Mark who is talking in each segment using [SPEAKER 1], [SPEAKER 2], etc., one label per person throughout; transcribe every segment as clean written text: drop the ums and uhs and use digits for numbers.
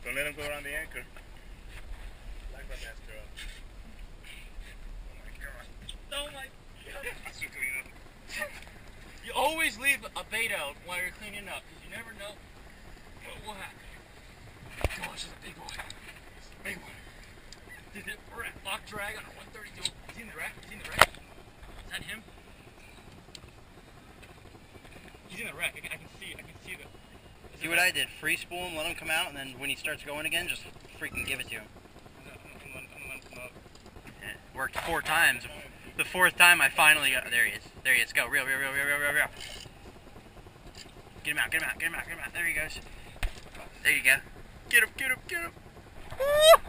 [SPEAKER 1] Don't let him go around the anchor. Like my best girl. Oh my god.
[SPEAKER 2] You always leave a bait out while you're cleaning up, because you never know what will happen. Gosh, it's a big one. Big one. Did it lock drag on a 132? Is he in the rack? Is he in the rack? Is that him? He's in the rack. I can see the...
[SPEAKER 3] See what I did? Free spool him, let him come out, and then when he starts going again, just freaking give it to him. It worked 4 times. The 4th time I finally got... There he is. There he is. Go. Reel. Get him out. There he goes. There you go. Get him. Woo!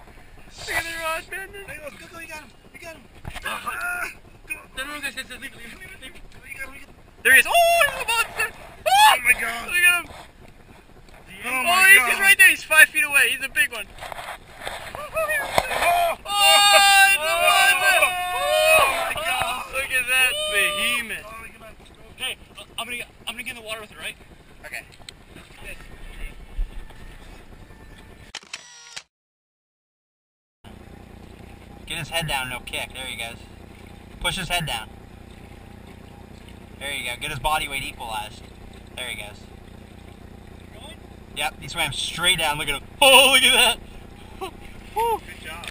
[SPEAKER 3] Look at the rod bending.
[SPEAKER 1] Hey, let's go. You got him.
[SPEAKER 2] Leave it.
[SPEAKER 3] There he is. Oh, he's a monster.
[SPEAKER 1] Oh my god.
[SPEAKER 3] Look at him.
[SPEAKER 1] Oh my god.
[SPEAKER 3] He's right there. He's 5 feet away. He's a big one.
[SPEAKER 1] Oh
[SPEAKER 3] Oh my god. Look at that behemoth.
[SPEAKER 2] Hey, I'm gonna get in the water with it, right?
[SPEAKER 3] Okay. Get his head down and he'll kick. There he goes. Push his head down. There you go. Get his body weight equalized. There he goes.
[SPEAKER 2] Going?
[SPEAKER 3] Yep, he swam straight down. Look at him. Oh, look at that.
[SPEAKER 1] Good job.